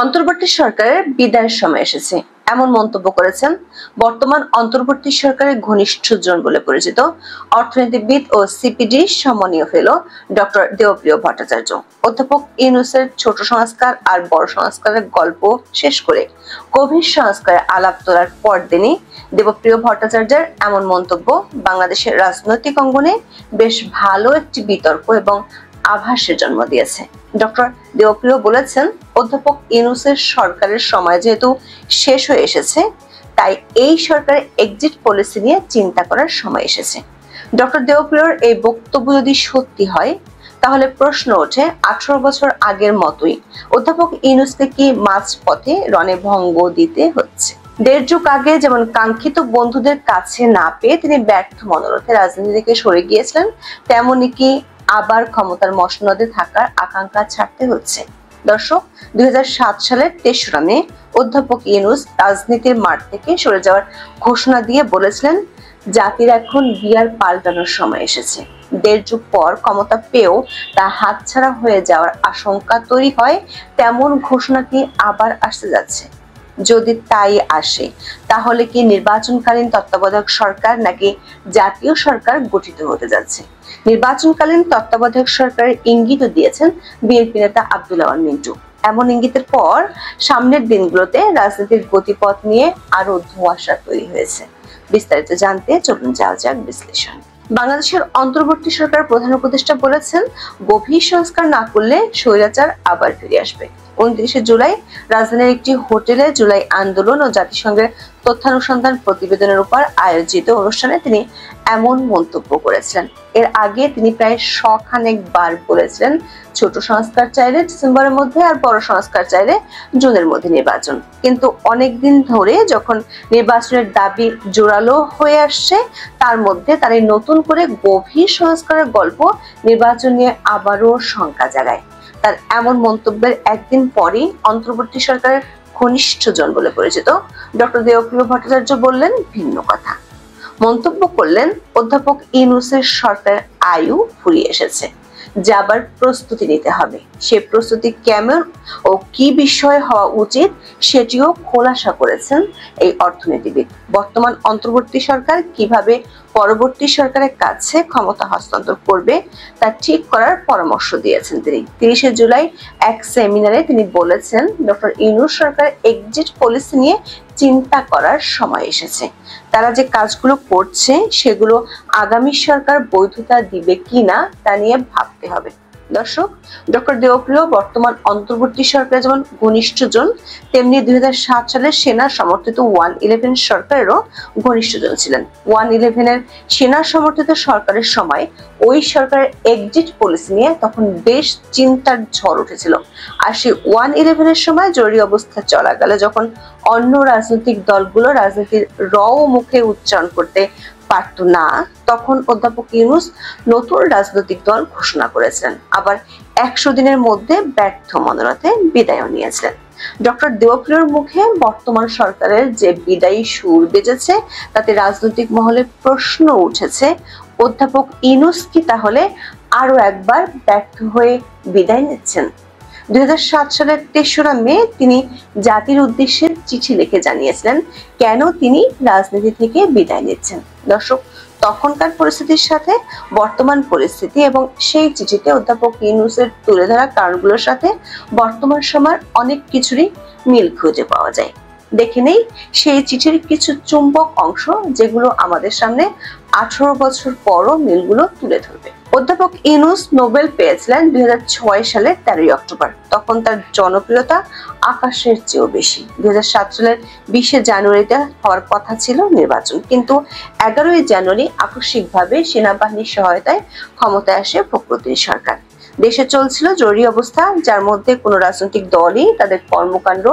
অন্তর্বর্তী সরকারের বিদায়ের সময় এসেছে এমন মন্তব্য করেছেন বর্তমান অন্তর্বর্তী সরকারের ঘনিষ্ঠজন বলে পরিচিত অর্থনীতিবিদ ও সিপিডি সম্মানীয় ফেলো ডক্টর দেবপ্রিয় ভট্টাচার্য। অধ্যাপক ইউনূসের ছোট সংস্কার আর বড় সংস্কারের গল্প শেষ করে গভীর সংস্কারের আলাপ তোলার পরদিনই দেবপ্রিয় ভট্টাচার্যের এমন মন্তব্য বাংলাদেশের রাজনৈতিক অঙ্গনে বেশ ভালো একটি বিতর্ক এবং আভাসের জন্ম দিয়েছে। ডক্টর দেবপ্রিয় বলেছেন, অধ্যাপক ইউনূসের সরকারের সময় যেহেতু শেষ হয়ে এসেছে, তাই এই সরকারের এক্সিট পলিসি নিয়ে চিন্তা করার সময় এসেছে। ডক্টর দেবপ্রিয়র এই বক্তব্য যদি সত্যি হয়, তাহলে প্রশ্ন ওঠে 18 বছর আগের মতোই অধ্যাপক ইউনূসকে কি মাঝপথে রণে ভঙ্গ দিতে হচ্ছে? দেড় যুগ আগে যেমন কাঙ্ক্ষিত বন্ধুদের কাছে না পেয়ে তিনি ব্যর্থ মনোরথে রাজনীতি থেকে সরে গিয়েছিলেন, তেমনি কি আবার ক্ষমতার মসনদে থাকার আকাঙ্ক্ষা ছাড়তে হচ্ছে? দর্শক, 2007 সালের 23 মে অধ্যাপক ইউনূস রাজনীতির মাঠ থেকে সরে যাওয়ার ঘোষণা দিয়ে বলেছিলেন, জাতির এখন গিয়ার পাল্টানোর সময় এসেছে। দেড় যুগ পর ক্ষমতা পেয়েও তা হাতছাড়া হয়ে যাওয়ার আশঙ্কা তৈরি হয়। তেমন ঘোষণা কি আবার আসতে যাচ্ছে? যদি তাই আসে, তাহলে কি নির্বাচনকালীন তত্ত্বাবধায়ক সরকার নাকি জাতীয় সরকার গঠিত হতে যাচ্ছে? নির্বাচনকালীন তত্ত্বাবধায়ক সরকারের ইঙ্গিত দিয়েছেন বিএনপি নেতা আব্দুল আওয়াল মিন্টু। এমন ইঙ্গিতের পর সামনের দিনগুলোতে রাজনীতির গতিপথ নিয়ে আরো ধোঁয়াশা তৈরি হয়েছে। বিস্তারিত জানতে চলুন যাওয়া যাক বিশ্লেষণ। বাংলাদেশের অন্তর্বর্তী সরকার প্রধান উপদেষ্টা বলেছেন, গভীর সংস্কার না করলে স্বৈরাচার আবার ফিরে আসবে। 29 জুলাই রাজধানীর একটি হোটেলে জুলাই আন্দোলন ও জাতিসংঘের তথ্যানুসন্ধান প্রতিবেদনের উপর আয়োজিত অনুষ্ঠানে তিনি এমন মন্তব্য করেছিলেন। এর আগে তিনি প্রায় 100 বার বলেছিলেন, ছোট সংস্কার চাইলে ডিসেম্বরের মধ্যে আর বড় সংস্কার চাইলে জুনের মধ্যে নির্বাচন। কিন্তু অনেকদিন ধরে যখন নির্বাচনের দাবি জোরালো হয়ে আসছে, তার মধ্যে তার এই নতুন করে গভীর সংস্কারের গল্প নির্বাচন নিয়ে আবারও শঙ্কা জাগায়। তার এমন মন্তব্যের একদিন পরই অন্তর্বর্তী সরকারের ঘনিষ্ঠজন বলে পরিচিত ডক্টর দেবপ্রিয় ভট্টাচার্য বললেন ভিন্ন কথা। মন্তব্য করলেন, অধ্যাপক ইউনূসের সরকারের আয়ু ফুরিয়ে এসেছে, যাবার প্রস্তুতি নিতে হবে। সে প্রস্তুতি কেমন ও কি বিষয় হওয়া উচিত সেটিও খোলাসা করেছেন এই অর্থনীতিবিদ। বর্তমান অন্তর্বর্তী সরকার কিভাবে পরবর্তী সরকারের কাছে ক্ষমতা হস্তান্তর করবে তা ঠিক করার পরামর্শ দিয়েছেন তিনি। 30 জুলাই এক সেমিনারে তিনি বলেছেন, ডক্টর ইউনূস সরকারের এক্সিট পলিসি নিয়ে চিন্তা করার সময় এসেছে। তারা যে কাজগুলো করছে সেগুলো আগামী সরকার বৈধতা দিবে কিনা তা নিয়ে ভাবতে হবে। দর্শক, ডক্টর দেবপ্রিয় বর্তমান অন্তর্বর্তী সরকার যেমন ঘনিষ্ঠজন, তেমনি 2007 সালের সেনা সমর্থিত 111 সরকারেরও ঘনিষ্ঠজন ছিলেন। 111 এর সেনা সমর্থিত সরকারের সময় ওই সরকারের এক্সিট পলিসি নিয়ে তখন বেশ চিন্তার ঝড় উঠেছিল। আর সেই 111 এর সময় জরুরি অবস্থা চলা গেল, যখন অন্য রাজনৈতিক দলগুলো রাজনীতির মুখে উচ্চারণ করতে পারত না, তখন অধ্যাপক ইউনূস নতুন রাজনৈতিক দল ঘোষণা করেছিলেন। আবার 100 দিনের মধ্যে ব্যর্থ মনোরথে বিদায়ও নিয়েছিলেন। ডক্টর দেবপ্রিয়র মুখে বর্তমান সরকারের যে বিদায়ী সুর বেজেছে, তাতে রাজনৈতিক মহলে প্রশ্ন উঠেছে, অধ্যাপক ইউনূস কি তাহলে আরো একবার ব্যর্থ হয়ে বিদায় নিচ্ছেন? 2007 সালের 23 মে তিনি জাতির উদ্দেশ্যে চিঠি লিখে জানিয়েছিলেন কেন তিনি রাজনীতি থেকে বিদায় নিচ্ছেন। দর্শক, তখনকার পরিস্থিতির সাথে বর্তমান পরিস্থিতি এবং সেই চিঠিতে অধ্যাপক ইউনূসের তুলে ধরা কারণগুলোর সাথে বর্তমান সময়ের অনেক কিছুরই মিল খুঁজে পাওয়া যায়। দেখে নেই সেই চিঠির কিছু চুম্বক অংশ, যেগুলো আমাদের সামনে 18 বছর পরও মিলগুলো তুলে ধরবে। অধ্যাপক ইউনূস নোবেল পেয়েছিলেন 2006 সালের 13 অক্টোবর। তখন তার জনপ্রিয়তা আকাশের চেয়েও বেশি। 2007 সালের 20 জানুয়ারিতে হওয়ার কথা ছিল নির্বাচন, কিন্তু 11 জানুয়ারি আকস্মিকভাবে সেনাবাহিনীর সহায়তায় ক্ষমতায় আসে প্রকৃতির সরকার। দেশে চলছিল জরুরি অবস্থা, যার মধ্যে কোনো রাজনৈতিক দলই তাদের কর্মকাণ্ড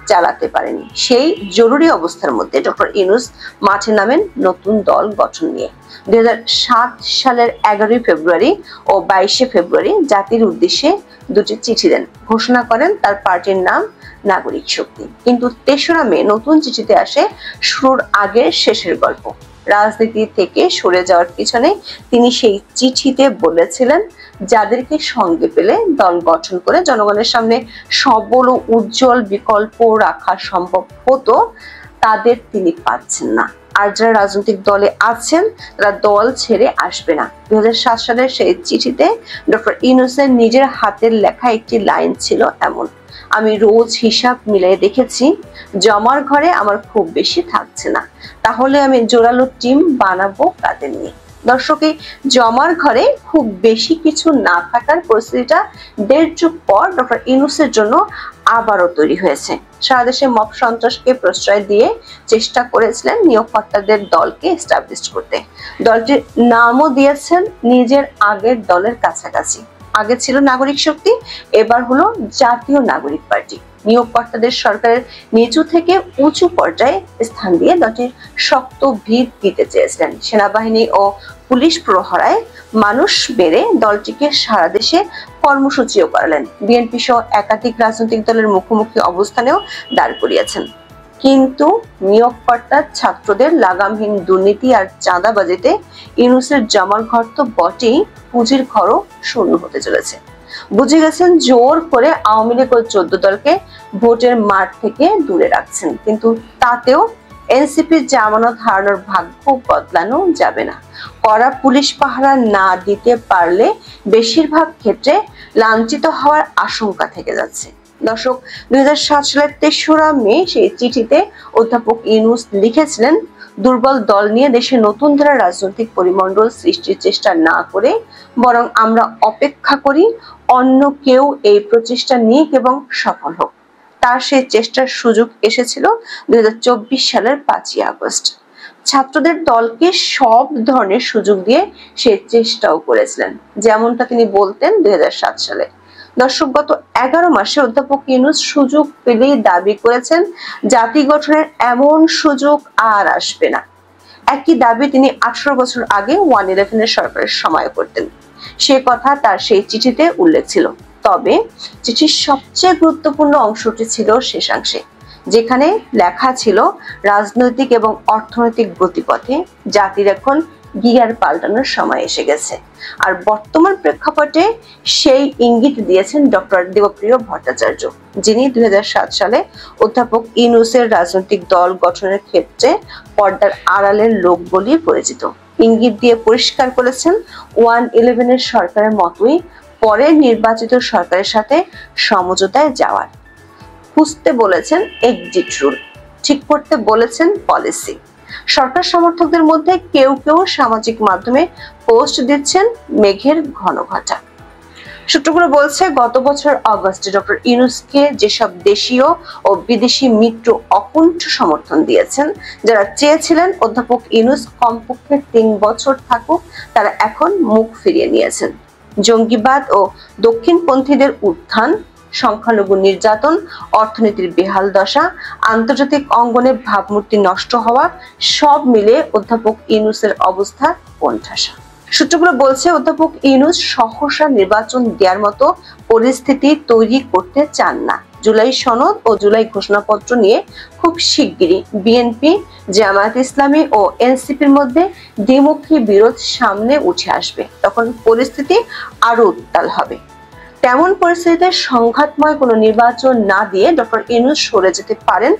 চালাতে পারেনি। সেই জরুরি অবস্থার মধ্যে ডক্টর ইউনূস মাঠে নামেন নতুন দল গঠন নিয়ে। 2007 সালের 11 ফেব্রুয়ারি ও 22 ফেব্রুয়ারি জাতির উদ্দেশ্যে দুটি চিঠি দেন, ঘোষণা করেন তার পার্টির নাম নাগরিক শক্তি। কিন্তু 23 মে নতুন চিঠিতে আসে শুরুর আগের শেষের গল্প। রাজনীতি থেকে সরে যাওয়ার পিছনে তিনি সেই চিঠিতে বলেছিলেন, যাদেরকে সঙ্গে পেলে দল গঠন করে জনগণের সামনে সবল ও উজ্জ্বল বিকল্প রাখা সম্ভব হতো, তাদের তিনি পাচ্ছেন না। আর যারা রাজনৈতিক দলে আছেন তারা দল ছেড়ে আসবে না। 2007 সালের সেই চিঠিতে ডক্টর ইউনূসের নিজের হাতের লেখা একটি লাইন ছিল এমন: আমি রোজ হিসাব মিলিয়ে দেখেছি, জমার ঘরে আমার খুব বেশি থাকছে না, তাহলে আমি জোরালো টিম বানাবো কাদের নিয়ে। দর্শক, এই জমার ঘরে খুব বেশি কিছু না থাকার পরিস্থিতিটা 1.5 যুগ পর ডক্টর ইউনূসের জন্য আবারও তৈরি হয়েছে। সারা দেশে মব সন্ত্রাসকে প্রশ্রয় দিয়ে চেষ্টা করেছিলেন নিয়োগকর্তাদের দলকে এস্টাবলিশ করতে। দলটির নামও দিয়েছেন নিজের আগের দলের কাছাকাছি। আগে ছিল নাগরিক শক্তি, এবার হলো জাতীয় নাগরিক পার্টি। নিয়োগকর্তাদের সরকারের নিচু থেকে উঁচু পর্যায়ে স্থান দিয়ে দলটির শক্ত ভিত দিতে চেয়েছিলেন। সেনাবাহিনী ও পুলিশ প্রহরায় মানুষ বেড়ে দলটিকে সারা দেশে কর্মসূচিও করালেন। বিএনপি সহ একাধিক রাজনৈতিক দলের মুখোমুখি অবস্থানেও দাঁড় করিয়েছেন। কিন্তু নিয়োগকর্তা ছাত্রদের লাগামহীন দুর্নীতি আর চাঁদাবাজিতে ইউনূসের জমার ঘর তো বটেই, পুঁজির ঘরও শূন্য হতে চলেছে। বুঝে গেছেন জোর করে আওয়ামী লীগ ও 14 দলকে ভোটের মাঠ থেকে দূরে রাখছেন, কিন্তু তাতেও এনসিপির জামানত হারানোর ভাগ্য বদলানো যাবে না। কড়া পুলিশ পাহারা না দিতে পারলে বেশিরভাগ ক্ষেত্রে লাঞ্ছিত হওয়ার আশঙ্কা থেকে যাচ্ছে। দর্শক, 2007 সালের 3রা মে সেই চিঠিতে অধ্যাপক ইউনূস লিখেছিলেন, দুর্বল দল নিয়ে দেশে নতুন ধারার রাজনৈতিক পরিমণ্ডল সৃষ্টির চেষ্টা না করে বরং আমরা অপেক্ষা করি অন্য কেউ এই প্রচেষ্টা নিক এবং সফল হোক। তার সেই চেষ্টার সুযোগ এসেছিল 2024 সালের 5ই আগস্ট। ছাত্রদের দলকে সব ধরনের সুযোগ দিয়ে সে চেষ্টাও করেছিলেন, যেমনটা তিনি বলতেন 2007 সালে। দর্শক, গত 11 মাসে অধ্যাপক ইউনূস সুযোগ পেলেই দাবি করেছেন জাতি গঠনের এমন সুযোগ আর আসবে না। একই দাবি তিনি 18 বছর আগে 111 সরকারের সময় করতেন। সে কথা তার সেই চিঠিতে উল্লেখ ছিল। তবে চিঠির সবচেয়ে গুরুত্বপূর্ণ অংশটি ছিল শেষাংশে, যেখানে লেখা ছিল রাজনৈতিক এবং অর্থনৈতিক গতিপথে জাতির এখন গিয়ার পাল্টানোর সময় এসে গেছে। আর বর্তমান প্রেক্ষাপটে সেই ইঙ্গিত দিয়েছেন ডক্টর দেবপ্রিয় ভট্টাচার্য, যিনি 2007 সালে অধ্যাপক ইউনূসের রাজনৈতিক দল গঠনের ক্ষেত্রে পর্দার আড়ালের লোক বলে পরিচিত। ইঙ্গিত দিয়ে পরিষ্কার করেছেন 111 সরকারের মতোই পরে নির্বাচিত সরকারের সাথে সমঝোতায় যাওয়ার। খুঁজতে বলেছেন এক্সিট রুল, ঠিক করতে বলেছেন পলিসি। সরকার সমর্থকদের মধ্যে কেউ কেউ সামাজিক মাধ্যমে পোস্ট দিচ্ছেন মেঘের ঘন ঘটা। সূত্রগুলো বলছে, গত বছর অগস্টে ডক্টর ইউনূসকে যেসব দেশীয় ও বিদেশি মিত্র অকুণ্ঠ সমর্থন দিয়েছেন, যারা চেয়েছিলেন অধ্যাপক ইউনূস কমপক্ষে 3 বছর থাকুক, তারা এখন মুখ ফিরিয়ে নিয়েছেন। জঙ্গিবাদ ও দক্ষিণপন্থীদের উত্থান, সংখ্যালঘু নির্যাতন, অর্থনীতির বেহাল দশা, আন্তর্জাতিক অঙ্গনে ভাবমূর্তি নষ্ট হওয়া, সব মিলে অধ্যাপক ইউনূসের অবস্থা কোণঠাসা। সূত্রগুলো বলছে, অধ্যাপক ইউনূস সহসা নির্বাচন দেওয়ার মতো পরিস্থিতি তৈরি করতে চান না। জুলাই সনদ ও জুলাই ঘোষণাপত্র নিয়ে খুব শিগগিরই বিএনপি, জামায়াত ইসলামী ও এনসিপির মধ্যে দ্বিমুখী বিরোধ সামনে উঠে আসবে। তখন পরিস্থিতি আরো উত্তাল হবে। তেমন পরিস্থিতিতে সংঘাতময় কোনো নির্বাচন না দিয়ে ডক্টর ইউনূস সরে যেতে পারেন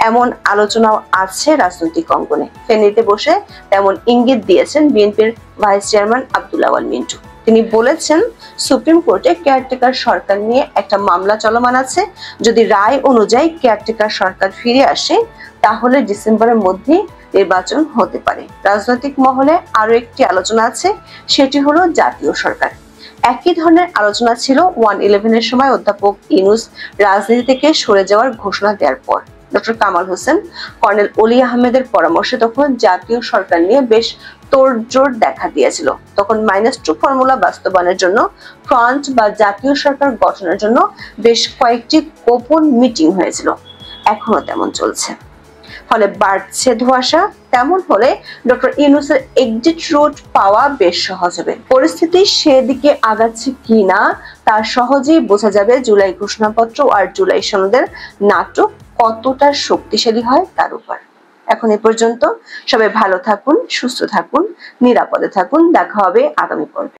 এমন আলোচনাও আছে রাজনৈতিক অঙ্গনে। ফেনীতে বসে তেমন ইঙ্গিত দিয়েছেন বিএনপির ভাইস চেয়ারম্যান আব্দুল আওয়াল মিন্টু। তিনি বলেছেন, সুপ্রিম কোর্টে কেয়ারটেকার সরকার নিয়ে একটা মামলা চলমান আছে। যদি রায় অনুযায়ী কেয়ারটেকার সরকার ফিরে আসে, তাহলে ডিসেম্বরের মধ্যে নির্বাচন হতে পারে। রাজনৈতিক মহলে আরো একটি আলোচনা আছে, সেটি হলো জাতীয় সরকার। একই ধরনের আলোচনা ছিল 111 সময় অধ্যাপক ইউনূস রাজনীতি থেকে সরে যাওয়ার ঘোষণা দেওয়ার পর। ডক্টর কামাল হোসেন, কর্নেল অলি আহমেদের পরামর্শে তখন জাতীয় সরকার নিয়ে বেশ তোড়জোড় দেখা দিয়েছিল। তখন -2 ফর্মুলা বাস্তবায়নের জন্য ফ্রন্ট বা জাতীয় সরকার গঠনের জন্য বেশ কয়েকটি গোপন মিটিং হয়েছিল। এখনো তেমন চলছে। ফলে বাড়ছে ধোঁয়াশা। তেমন হলে ডক্টর ইউনূসের এক্সিট রুট পাওয়া বেশ সহজ হবে। পরিস্থিতি সেদিকে আগাচ্ছে কিনা তা সহজেই বোঝা যাবে জুলাই ঘোষণাপত্র আর জুলাই সনদের নাটক কতটা শক্তিশালী হয় তার উপর। এখন এ পর্যন্ত। সবাই ভালো থাকুন, সুস্থ থাকুন, নিরাপদে থাকুন। দেখা হবে আগামী পর্বে।